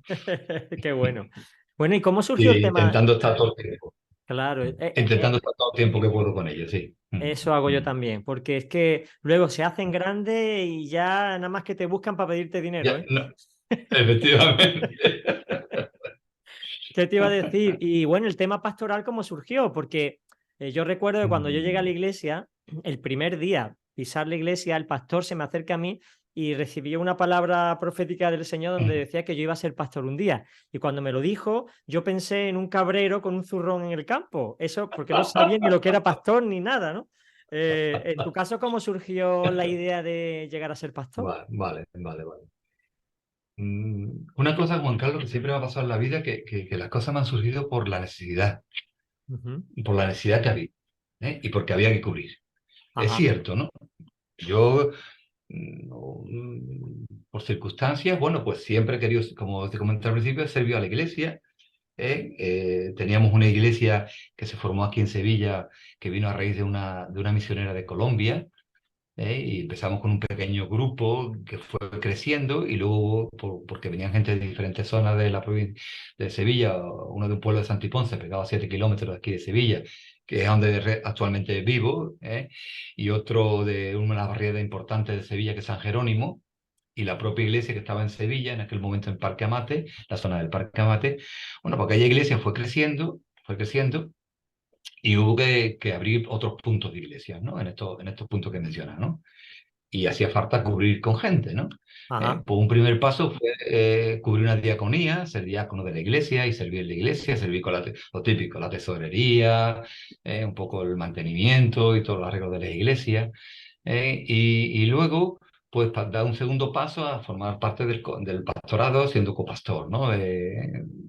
Qué bueno. Bueno, ¿y cómo surgió el Y tema? intentando estar todo el tiempo, Claro, intentando estar todo el tiempo que puedo con ellos, sí. eso hago yo también, porque es que luego se hacen grandes y ya nada más que te buscan para pedirte dinero, Ya, ¿eh? no, efectivamente. ¿Qué te iba a decir? Y bueno, el tema pastoral, ¿cómo surgió? Porque yo recuerdo que cuando yo llegué a la iglesia, el primer día, pisar la iglesia, el pastor se me acerca a mí y recibí una palabra profética del Señor donde decía que yo iba a ser pastor un día. Y cuando me lo dijo, yo pensé en un cabrero con un zurrón en el campo. Eso porque no sabía ni lo que era pastor ni nada, ¿no? En tu caso, ¿cómo surgió la idea de llegar a ser pastor? Vale, vale, vale, vale. Una cosa, Juan Carlos, que siempre me ha pasado en la vida, que las cosas me han surgido Ujú. por la necesidad que había, y porque había que cubrir. Es Ajá. cierto, ¿no? Yo, por circunstancias, bueno, pues siempre he querido, como te comenté al principio, he servido a la iglesia. Teníamos una iglesia que se formó aquí en Sevilla, que vino a raíz de una misionera de Colombia. Y empezamos con un pequeño grupo que fue creciendo y luego, porque venían gente de diferentes zonas de la provincia de Sevilla, uno de un pueblo de Santiponce, pegado a 7 kilómetros de aquí de Sevilla, que es donde actualmente vivo, y otro de una de las barriadas importantes de Sevilla, que es San Jerónimo, y la propia iglesia que estaba en Sevilla, en aquel momento en Parque Amate, la zona del Parque Amate. Bueno, porque aquella iglesia fue creciendo, y hubo que abrir otros puntos de iglesias, ¿no? En estos puntos que mencionas, ¿no? Y hacía falta cubrir con gente, ¿no? Ajá. Pues un primer paso fue cubrir una diaconía, ser diácono de la iglesia y servir en la iglesia, servir con lo típico, la tesorería, un poco el mantenimiento y todos los arreglos de la iglesia. Y luego, pues dar un segundo paso a formar parte del pastorado siendo copastor, ¿no?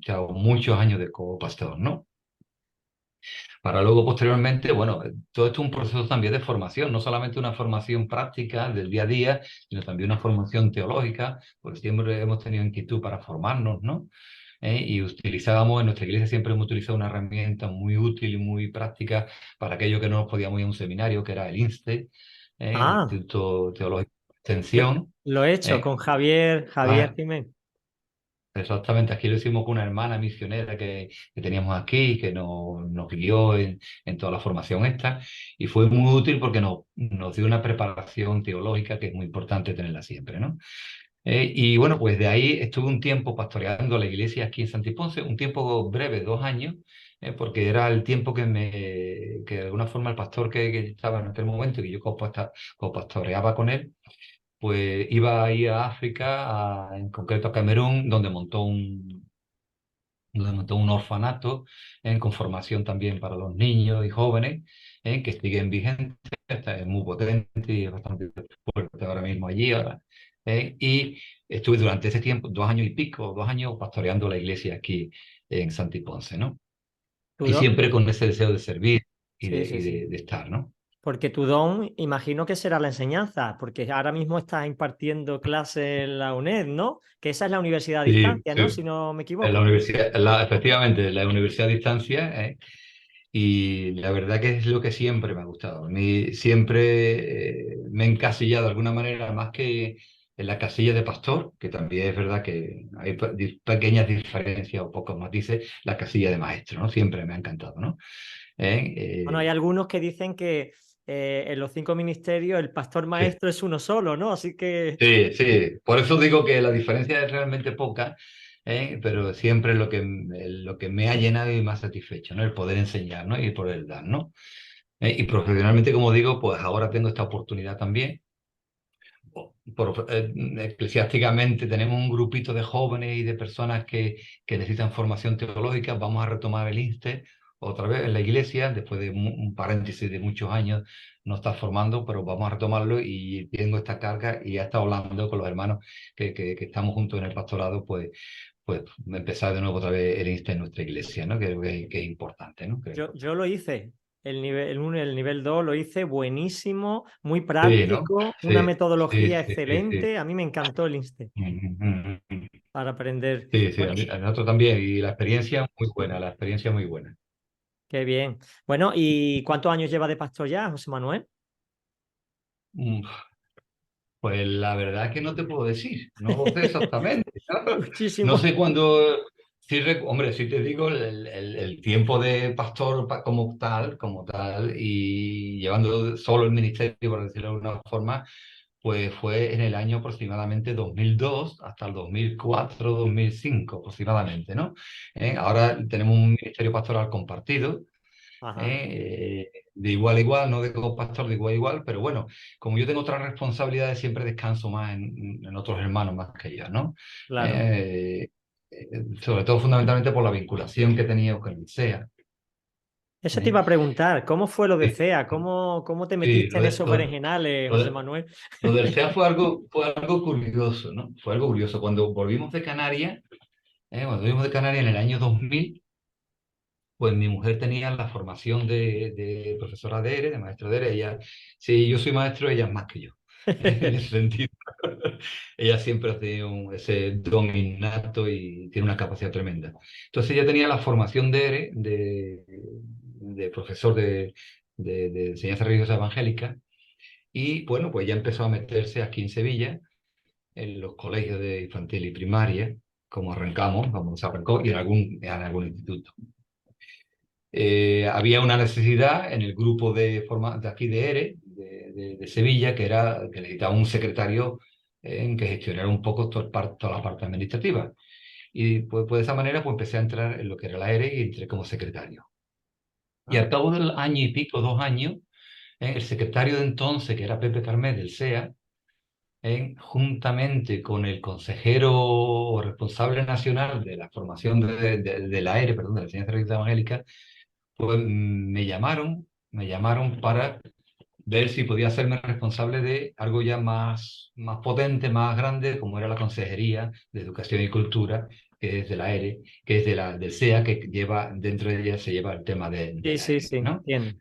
Ya muchos años de copastor, ¿no? Para luego, posteriormente, bueno, todo esto es un proceso también de formación, no solamente una formación práctica del día a día, sino también una formación teológica, porque siempre hemos tenido inquietud para formarnos, ¿no? Y utilizábamos, en nuestra iglesia siempre hemos utilizado una herramienta muy útil y muy práctica para aquellos que no nos podíamos ir a un seminario, que era el INSTE, el Ah, Instituto Teológico de yo Extensión. lo he hecho ¿eh? con Javier Ah, Jiménez. Exactamente, aquí lo hicimos con una hermana misionera que teníamos aquí, que nos guió en toda la formación esta, y fue muy útil porque nos dio una preparación teológica que es muy importante tenerla siempre, ¿no? Y bueno, pues de ahí estuve un tiempo pastoreando la iglesia aquí en Santiponce, un tiempo breve, 2 años, porque era el tiempo que de alguna forma el pastor que estaba en aquel momento y que yo copastoreaba con él, pues iba ahí a África, en concreto a Camerún, donde montó un orfanato con formación también para los niños y jóvenes, que siguen vigentes, es muy potente y es bastante fuerte ahora mismo allí. Y estuve durante ese tiempo, 2 años y pico, 2 años, pastoreando la iglesia aquí en Santiponce, ¿no? Tu Y don, siempre con ese deseo de servir y de, sí, sí, y sí. de, de estar, ¿no? Porque tu don, imagino que será la enseñanza, porque ahora mismo estás impartiendo clases en la UNED, ¿no? Que esa es la universidad a Sí, distancia, ¿no? sí. Si no me En la equivoco. universidad, efectivamente, la universidad a distancia, y la verdad que es lo que siempre me ha gustado. A mí siempre me he encasillado de alguna manera, más que en la casilla de pastor, que también es verdad que hay pequeñas diferencias o pocos matices, la casilla de maestro, ¿no? Siempre me ha encantado, ¿no? ¿Eh? Bueno, hay algunos que dicen que en los 5 ministerios el pastor Sí, maestro es uno solo, ¿no? Así que, sí, sí. Por eso digo que la diferencia es realmente poca, pero siempre lo que me ha llenado y me ha satisfecho, ¿no? El poder enseñar, ¿no? Y el poder dar, ¿no? Y profesionalmente, como digo, pues ahora tengo esta oportunidad también. Eclesiásticamente tenemos un grupito de jóvenes y de personas que necesitan formación teológica. Vamos a retomar el INSTE otra vez en la iglesia, después de un paréntesis de muchos años no está formando, pero vamos a retomarlo y tengo esta carga y he estado hablando con los hermanos que estamos juntos en el pastorado, pues empezar de nuevo otra vez el INSTE en nuestra iglesia, ¿no? Que es importante, ¿no? Creo. yo lo hice. El nivel 2 lo hice buenísimo, muy Sí, ¿no? práctico, una Sí, sí, metodología sí, sí, sí. excelente. A mí me encantó el INSTE para aprender. Sí, sí, Bueno, a nosotros también. Y la experiencia muy buena, la experiencia muy buena. qué bien. Bueno, ¿y cuántos años lleva de pastor ya, José Manuel? Mm, Pues la verdad es que no te puedo decir, no lo sé exactamente, ¿no? No Muchísimo. sé cuándo, sí, hombre, sí te digo el tiempo de pastor como tal, y llevando solo el ministerio, por decirlo de alguna forma, pues fue en el año aproximadamente 2002 hasta el 2004, 2005 aproximadamente, ¿no? Ahora tenemos un ministerio pastoral compartido, Ajá, de igual a igual, no de pastor de igual a igual, pero bueno, como yo tengo otras responsabilidades, siempre descanso más en otros hermanos más que yo, ¿no? claro. Eh, Sobre todo fundamentalmente por la vinculación que he tenido con el SEA. Eso te ¿eh? iba a preguntar, ¿cómo fue lo de Sí, CEA? ¿Cómo te sí, metiste en esos berenjenales, lo José de- Manuel? lo del SEA fue algo curioso, ¿no? Fue algo curioso. Cuando volvimos de Canarias en el año 2000, pues mi mujer tenía la formación de profesora de ERE, de maestra de ERE. Ella, si yo soy maestro, ella es más que yo, en ese sentido. Ella siempre ha tenido ese don innato y tiene una capacidad tremenda. Entonces ella tenía la formación de ERE, de profesor de enseñanza religiosa evangélica, y bueno, pues ya empezó a meterse aquí en Sevilla, en los colegios de infantil y primaria, como arrancamos, como se arrancó, y en algún instituto. Había una necesidad en el grupo de aquí de ERE, de Sevilla, que necesitaba un secretario en que gestionara un poco toda la parte administrativa. Y pues de esa manera pues empecé a entrar en lo que era la ERE y entré como secretario. Y Ah, al cabo del año y pico, 2 años, el secretario de entonces, que era Pepe Carmé del SEA, juntamente con el consejero responsable nacional de la formación de la ERE, perdón, de la enseñanza religiosa evangélica, pues me llamaron para ver si podía hacerme responsable de algo ya más potente, más grande, como era la Consejería de Educación y Cultura, que es de la ERE, que es del SEA, que dentro de ella se lleva el tema de sí, la sí, ERE, sí, ¿no? entiendo.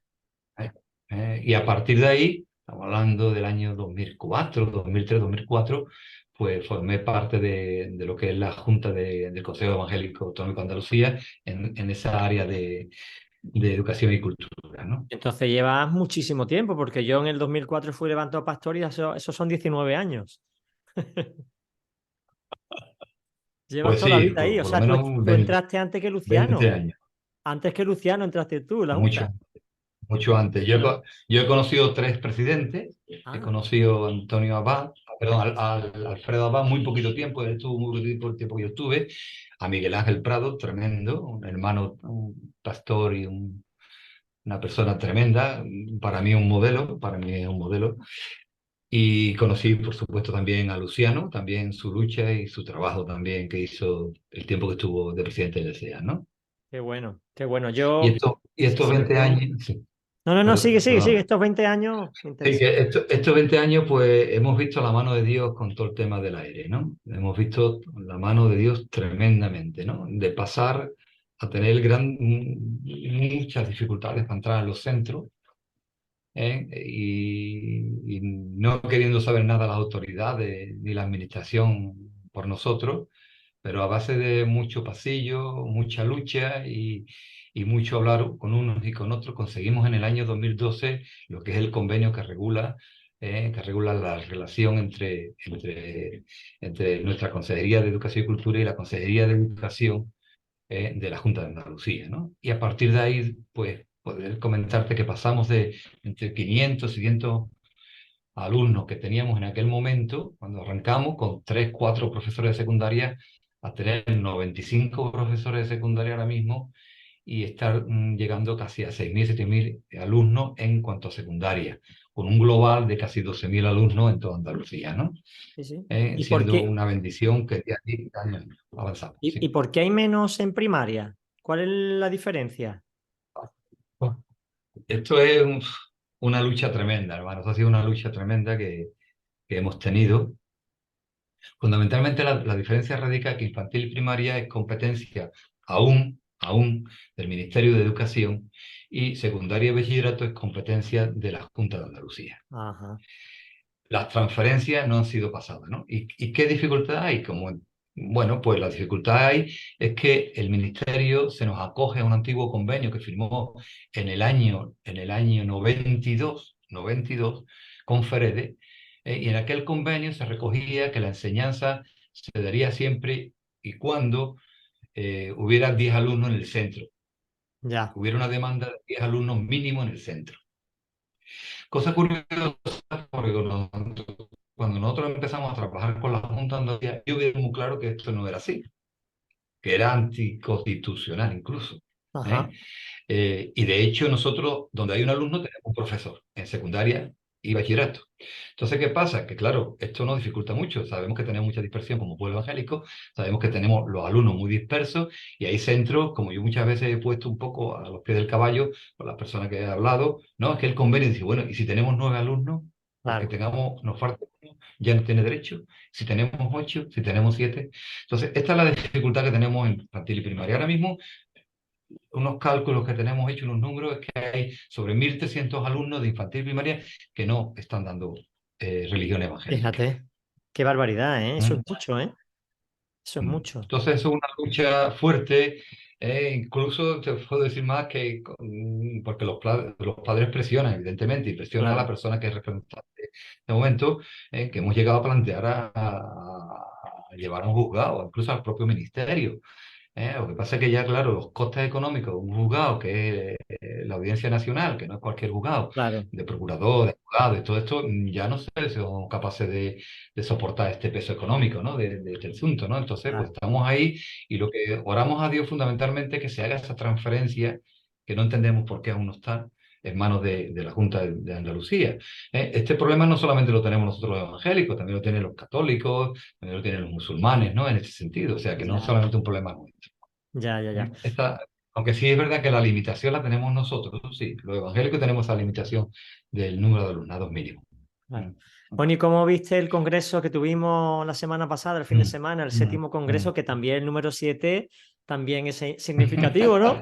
Y a partir de ahí, estamos hablando del año 2004, 2003, 2004, pues formé parte de lo que es la Junta del Consejo Evangélico Autonómico de Andalucía en esa área de educación y cultura, ¿no? Entonces llevas muchísimo tiempo, porque yo en el 2004 fui levantado pastor y esos son 19 años. Llevas Pues toda la sí, vida ahí. O por lo sea, tú, menos tú 20, entraste antes que 20 Luciano. años, Antes que Luciano entraste tú, la mucho, Junta. mucho antes. Yo he conocido 3 presidentes. He Ah, conocido a Antonio Abad, perdón, Alfredo Abad muy poquito tiempo, él estuvo muy poquito tiempo que yo estuve, a Miguel Ángel Prado, tremendo, un hermano, un pastor y una persona tremenda, para mí es un modelo. Y conocí, por supuesto, también a Luciano, también su lucha y su trabajo también que hizo el tiempo que estuvo de presidente del SEA, ¿no? Qué bueno, qué bueno. Y Sí, estos sí. 20 años, sí, No, no, no, sigue, sigue, sigue. perdón. Estos 20 años me Sí, interesan. que estos 20 años, pues hemos visto la mano de Dios con todo el tema del aire, ¿no? Hemos visto la mano de Dios tremendamente, ¿no? De pasar a tener muchas dificultades para entrar en los centros, ¿eh? Y no queriendo saber nada las autoridades ni la administración por nosotros, pero a base de mucho pasillo, mucha lucha y mucho hablar con unos y con otros, conseguimos en el año 2012 lo que es el convenio que regula la relación entre nuestra Consejería de Educación y Cultura y la Consejería de Educación de la Junta de Andalucía, ¿no? Y a partir de ahí, pues, poder comentarte que pasamos de entre 500 y 600 alumnos que teníamos en aquel momento, cuando arrancamos, con 3 4 profesores de secundaria, a tener 95 profesores de secundaria ahora mismo y estar llegando casi a 6.000 7.000 alumnos en cuanto a secundaria, con un global de casi 12.000 alumnos en toda Andalucía, ¿no? Sí, sí. ¿Y por Siendo qué, una bendición que día a día avanzamos. y Sí. por qué hay menos en primaria? ¿Cuál es la diferencia? Esto es una lucha tremenda, hermanos. Ha sido una lucha tremenda que hemos tenido. Fundamentalmente la diferencia radica en que infantil y primaria es competencia aún del Ministerio de Educación y secundaria y bachillerato es competencia de la Junta de Andalucía. Ajá, Las transferencias no han sido pasadas, ¿no? ¿Y qué dificultad hay? Bueno, pues la dificultad hay es que el Ministerio se nos acoge a un antiguo convenio que firmó en el año 92 con Ferede, y en aquel convenio se recogía que la enseñanza se daría siempre y cuando hubiera 10 alumnos en el centro, ya. hubiera una demanda de 10 alumnos mínimo en el centro. Cosa curiosa, porque cuando nosotros empezamos a trabajar con la Junta de Andalucía, yo vi muy claro que esto no era así, que era anticonstitucional incluso. ¿Eh? Ajá, Y de hecho nosotros, donde hay un alumno, tenemos un profesor en secundaria y bachillerato. Entonces, ¿qué pasa? Que claro, esto nos dificulta mucho. Sabemos que tenemos mucha dispersión como pueblo evangélico, sabemos que tenemos los alumnos muy dispersos y hay centros, como yo muchas veces he puesto un poco a los pies del caballo con las personas que he hablado, no, es que el convenio dice, bueno, y si tenemos 9 alumnos, porque claro. nos falta uno, ya no tiene derecho. Si tenemos 8, si tenemos 7. Entonces, esta es la dificultad que tenemos en infantil y primaria. Ahora mismo unos cálculos que tenemos hechos, unos números, es que hay sobre 1.300 alumnos de infantil y primaria que no están dando religión evangélica. Fíjate, qué barbaridad, ¿eh? Eso es ¿Mm? mucho, ¿eh? Eso es mucho. Entonces es una lucha fuerte, incluso te puedo decir más que porque los padres presionan, evidentemente, y presionan a la Claro, persona que es representante de momento, que hemos llegado a plantear a llevar a un juzgado, incluso al propio ministerio. Lo que pasa es que ya, claro, los costes económicos de un juzgado, que es la Audiencia Nacional, que no es cualquier juzgado, claro, de procurador, de juzgado y todo esto, ya no sé si son capaces de soportar este peso económico, ¿no? De este asunto, ¿no? Entonces, pues claro. estamos ahí y lo que oramos a Dios fundamentalmente es que se haga esa transferencia, que no entendemos por qué aún no está en manos de la Junta de Andalucía. Este problema no solamente lo tenemos nosotros los evangélicos, también lo tienen los católicos, también lo tienen los musulmanes, ¿no? En este sentido, o sea, que no es Ya, solamente un problema nuestro. ya, ya, ya. Aunque sí es verdad que la limitación la tenemos nosotros, sí, los evangélicos tenemos esa limitación del número de alumnados mínimo. Mm, Claro. Bueno, ¿y cómo viste el congreso que tuvimos la semana pasada, el fin de mm, semana, el mm, séptimo congreso, mm. que también el número 7 también es significativo, ¿no?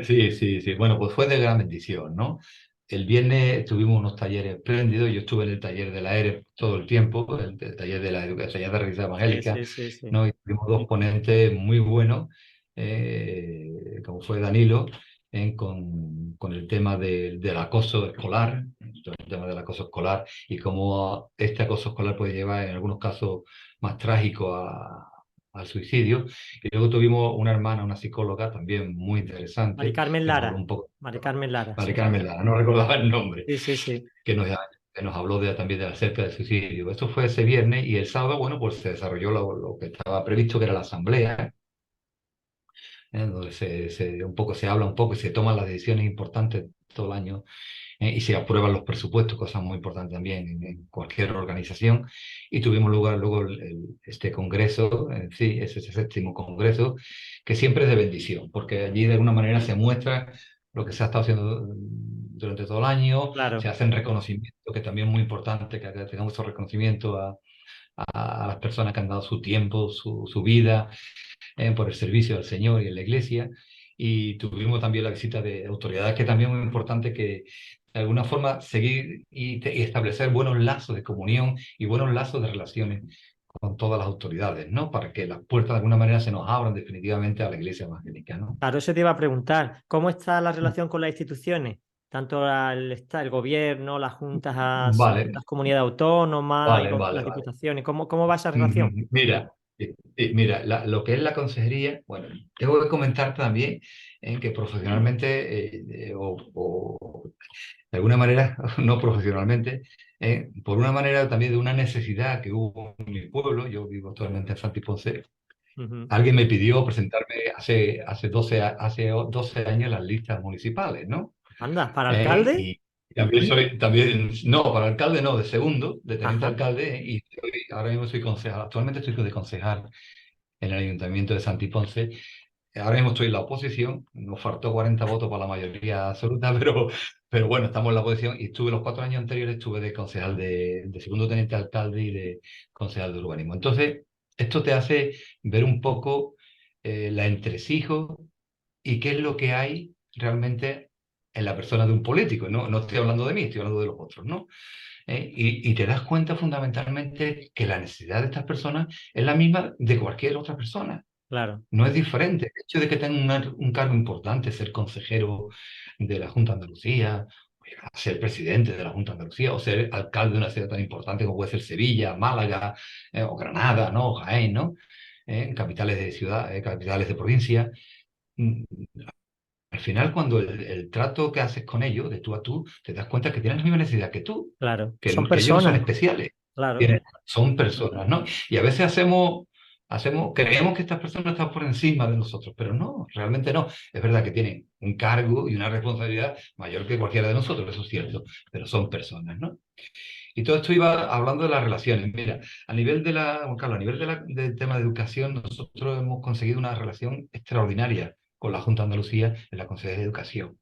Sí, sí, sí. Bueno, pues fue de gran bendición, ¿no? El viernes tuvimos unos talleres espléndidos. Yo estuve en el taller de la ERE todo el tiempo, el taller de la educación, taller de religión Sí, evangélica, sí, sí, sí. ¿no? Y tuvimos dos ponentes muy buenos, como fue Danilo, con el tema del acoso escolar, todo el tema del acoso escolar y cómo este acoso escolar puede llevar en algunos casos más trágicos al suicidio. Y luego tuvimos una hermana, una psicóloga también muy Mari interesante, Carmen que nos habló Lara. un poco, Mari Carmen Lara, Vale, sí. Carmen Lara, no recordaba el nombre, Sí, sí, sí. que nos, que nos habló también acerca del suicidio. Esto fue ese viernes y el sábado, bueno, pues se desarrolló lo que estaba previsto, que era la asamblea, donde un poco se habla un poco y se toman las decisiones importantes todo el año, y se aprueban los presupuestos, cosa muy importante también en cualquier organización. Y tuvimos lugar luego este congreso, sí, es ese séptimo congreso, que siempre es de bendición, porque allí de alguna manera se muestra lo que se ha estado haciendo durante todo el año, se Claro. hacen reconocimientos, que también es muy importante que tengamos esos reconocimientos a las personas que han dado su tiempo, su vida, por el servicio al Señor y en la iglesia. Y tuvimos también la visita de autoridades, que también es muy importante que de alguna forma seguir y establecer buenos lazos de comunión y buenos lazos de relaciones con todas las autoridades, ¿no? Para que las puertas de alguna manera se nos abran definitivamente a la iglesia evangélica, ¿no? Claro, eso te iba a preguntar. ¿Cómo está la relación con las instituciones? Tanto el gobierno, las juntas, Vale, las comunidades autónomas y vale, vale, las vale. diputaciones. ¿Cómo va esa relación? Mira, mira, lo que es la consejería, bueno, tengo que comentar también en que profesionalmente, o de alguna manera, no profesionalmente, por una manera también de una necesidad que hubo en mi pueblo. Yo vivo actualmente en Santiponce. Ujú. Alguien me pidió presentarme hace 12 años las listas municipales, ¿no? Anda, ¿para alcalde? Y también no, para alcalde no, de segundo, de teniente Ajá. alcalde, y ahora mismo soy concejal. Actualmente estoy de concejal en el Ayuntamiento de Santiponce. Ahora mismo estoy en la oposición, nos faltó 40 votos para la mayoría absoluta, pero bueno, estamos en la oposición, y estuve los 4 años anteriores, estuve de concejal de segundo teniente alcalde y de concejal de urbanismo. Entonces, esto te hace ver un poco la entresijo y qué es lo que hay realmente en la persona de un político. No, no estoy hablando de mí, estoy hablando de los otros, ¿no? Y te das cuenta fundamentalmente que la necesidad de estas personas es la misma de cualquier otra persona. Claro, No es diferente. El hecho de que tenga un cargo importante, ser consejero de la Junta de Andalucía, o llegar a ser presidente de la Junta de Andalucía, o ser alcalde de una ciudad tan importante como puede ser Sevilla, Málaga, o Granada, ¿no? O Jaén, ¿no? Capitales de ciudad, capitales de provincia. Mm, Al final, cuando el trato que haces con ellos, de tú a tú, te das cuenta que tienen la misma necesidad que tú, claro. Son que ellos no son personas, especiales, claro, son personas, ¿no? Y a veces creemos que estas personas están por encima de nosotros, pero no, realmente no. Es verdad que tienen un cargo y una responsabilidad mayor que cualquiera de nosotros, eso es cierto, pero son personas, ¿no? Y todo esto iba hablando de las relaciones. Mira, a nivel Juan Carlos, a nivel del tema de educación, nosotros hemos conseguido una relación extraordinaria con la Junta de Andalucía en la Consejería de Educación,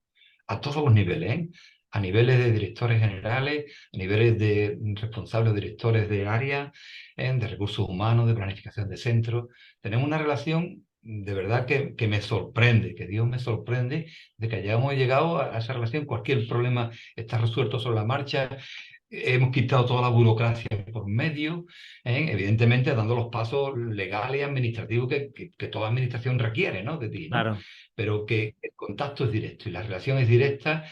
a todos los niveles, ¿eh? A niveles de directores generales, a niveles de responsables o directores de área, de recursos humanos, de planificación de centros. Tenemos una relación de verdad que me sorprende, que Dios me sorprende de que hayamos llegado a esa relación. Cualquier problema está resuelto sobre la marcha. Hemos quitado toda la burocracia por medio, evidentemente dando los pasos legales y administrativos que toda administración requiere, ¿no? De ti, ¿no? claro. Pero que el contacto es directo y la relación es directa.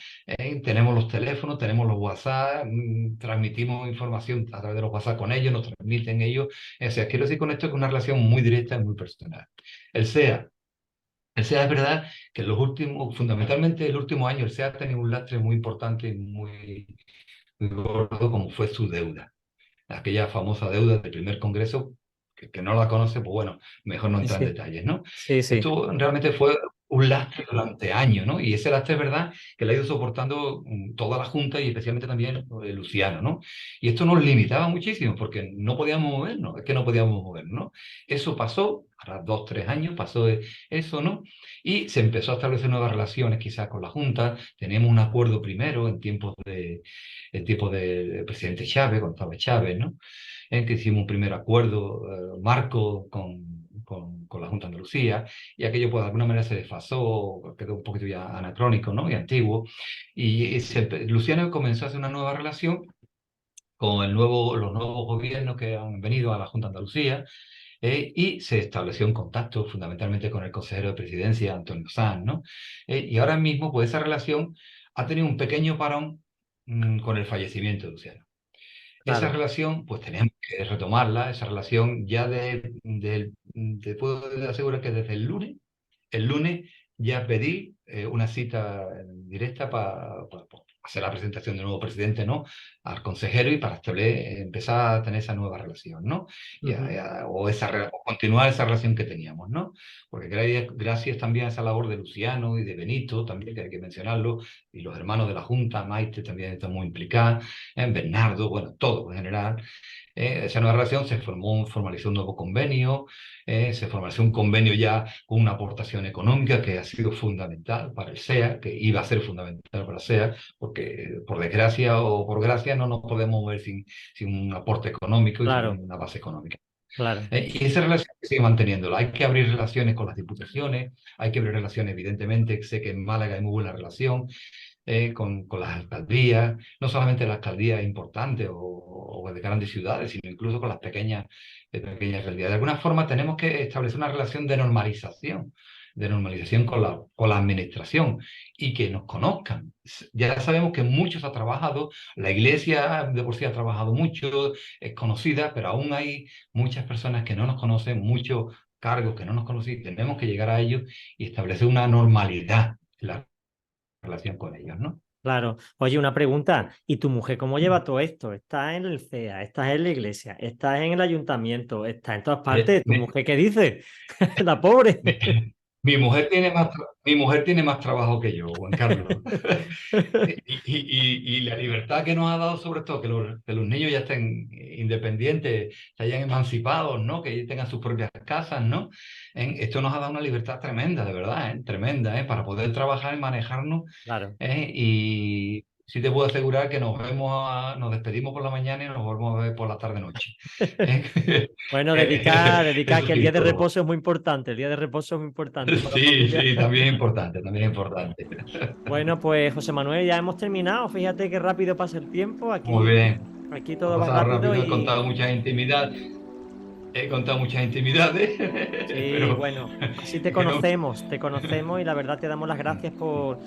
Tenemos los teléfonos, tenemos los WhatsApp, transmitimos información a través de los WhatsApp con ellos, nos transmiten ellos. O sea, quiero decir con esto que es una relación muy directa y muy personal. El SEA. El SEA es verdad que en los últimos, fundamentalmente el último año, el SEA ha tenido un lastre muy importante y muy gordo, como fue su deuda, aquella famosa deuda del primer congreso. Que no la conoce, pues bueno, mejor no Sí, entrar en sí, detalles, ¿no? sí, sí, Esto realmente fue un lastre durante años, ¿no? Y ese lastre es verdad que lo ha ido soportando toda la Junta y especialmente también Luciano, ¿no? Y esto nos limitaba muchísimo porque no podíamos movernos, es que no podíamos movernos, ¿no? Eso pasó, ahora 2, 3 años pasó eso, ¿no? Y se empezó a establecer nuevas relaciones quizás con la Junta. Tenemos un acuerdo primero en tiempos de presidente Chávez, cuando estaba Chávez, ¿no? En que hicimos un primer acuerdo marco con la Junta de Andalucía, y aquello pues de alguna manera se desfasó, quedó un poquito ya anacrónico, ¿no? Y antiguo. Luciano comenzó a hacer una nueva relación con los nuevos gobiernos que han venido a la Junta de Andalucía, y se estableció un contacto fundamentalmente con el consejero de presidencia, Antonio Sanz, ¿no? Y ahora mismo, pues esa relación ha tenido un pequeño parón con el fallecimiento de Luciano. Esa claro. relación, pues tenemos que retomarla, esa relación ya te puedo asegurar que desde el lunes ya pedí una cita directa hacer la presentación del nuevo presidente, ¿no? Al consejero y para empezar a tener esa nueva relación, ¿no? Ujú. O continuar esa relación que teníamos, ¿no? Porque gracias también a esa labor de Luciano y de Benito, también que hay que mencionarlo, y los hermanos de la Junta, Maite también está muy implicada, Bernardo, bueno, todo en general. Esa nueva relación formalizó un nuevo convenio, se formalizó un convenio ya con una aportación económica que ha sido fundamental para el SEA, que iba a ser fundamental para el SEA, porque por desgracia o por gracia no nos podemos mover sin un aporte económico y Claro, sin una base económica. claro. Y esa relación que sigue manteniéndola. Hay que abrir relaciones con las diputaciones, hay que abrir relaciones, evidentemente, sé que en Málaga hay muy buena relación, con las alcaldías, no solamente las alcaldías importantes o de grandes ciudades, sino incluso con las pequeñas alcaldías. De alguna forma tenemos que establecer una relación de normalización con la administración y que nos conozcan. Ya sabemos que muchos ha trabajado, la iglesia de por sí ha trabajado mucho, es conocida, pero aún hay muchas personas que no nos conocen, muchos cargos que no nos conocen, y tenemos que llegar a ellos y establecer una normalidad en la relación con ellos, ¿no? Claro. Oye, una pregunta. ¿Y tu mujer cómo lleva todo esto? ¿Estás en el CEA? ¿Estás en la iglesia? ¿Estás en el ayuntamiento? ¿Estás en todas Eh, partes? ¿Tu mi, mujer qué dice? La pobre. mi- mi mujer tiene más trabajo que yo, Juan Carlos. Y la libertad que nos ha dado, sobre todo, que los niños ya estén independientes, se hayan emancipados, ¿no? Que tengan sus propias casas, ¿no? Esto nos ha dado una libertad tremenda, de verdad, ¿eh? Tremenda, ¿eh? Para poder trabajar y manejarnos. Claro. Y sí te puedo asegurar que nos despedimos por la mañana y nos volvemos a ver por la tarde-noche. ¿Eh? Bueno, dedicar, Eso que el sí día es de todo. reposo es muy importante. El día de reposo es muy importante para la Sí, familia. sí, también es importante, también es importante. Bueno, pues José Manuel, ya hemos terminado. Fíjate qué rápido pasa el tiempo. Muy bien. Aquí Ha todo va pasado rápido rápido, y he contado muchas intimidades, sí, pero bueno, así que no. te conocemos y la verdad te damos las gracias por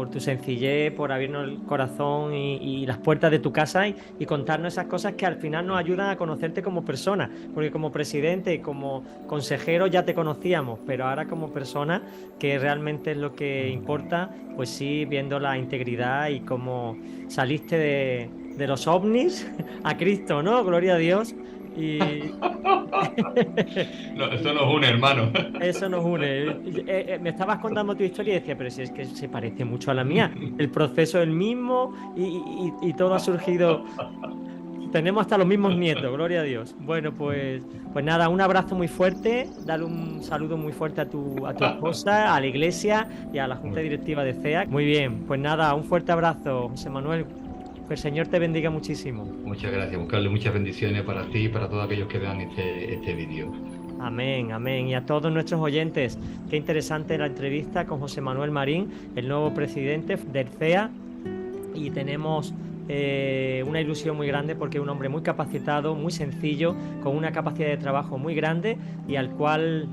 tu sencillez, por abrirnos el corazón y las puertas de tu casa y contarnos esas cosas que al final nos ayudan a conocerte como persona, porque como presidente y como consejero ya te conocíamos, pero ahora como persona, que realmente es lo que importa, pues sí, viendo la integridad y cómo saliste de los ovnis a Cristo, ¿no? Gloria a Dios. Y, No, eso y no es un hermano. eso nos une. Me estabas contando tu historia y decía, pero si es que se parece mucho a la mía. El proceso es el mismo y todo ha surgido. Tenemos hasta los mismos nietos, gloria a Dios. Bueno, pues nada, un abrazo muy fuerte, dale un saludo muy fuerte a tu esposa, a la iglesia y a la Junta Muy bien. Directiva de CEA. Muy bien, pues nada, un fuerte abrazo, José Manuel. Que el Señor te bendiga muchísimo. Muchas gracias, buscarle muchas bendiciones para ti y para todos aquellos que vean este vídeo. Amén, amén. Y a todos nuestros oyentes, qué interesante la entrevista con José Manuel Marín, el nuevo presidente del CEA. Y tenemos una ilusión muy grande porque es un hombre muy capacitado, muy sencillo, con una capacidad de trabajo muy grande y al cual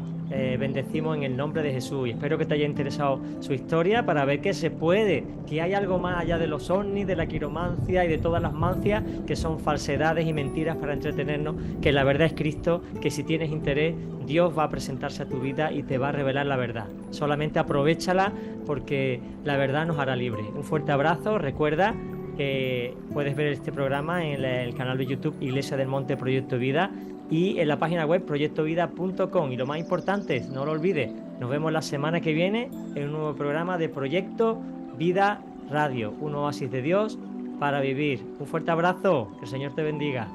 bendecimos en el nombre de Jesús. Y espero que te haya interesado su historia para ver que se puede, que hay algo más allá de los ovnis, de la quiromancia y de todas las mancias que son falsedades y mentiras para entretenernos, que la verdad es Cristo, que si tienes interés, Dios va a presentarse a tu vida y te va a revelar la verdad. Solamente aprovéchala porque la verdad nos hará libre. Un fuerte abrazo, recuerda que puedes ver este programa en el canal de YouTube Iglesia del Monte Proyecto Vida y en la página web proyectovida.com. Y lo más importante, no lo olvides, nos vemos la semana que viene en un nuevo programa de Proyecto Vida Radio, un oasis de Dios para vivir. Un fuerte abrazo, que el Señor te bendiga.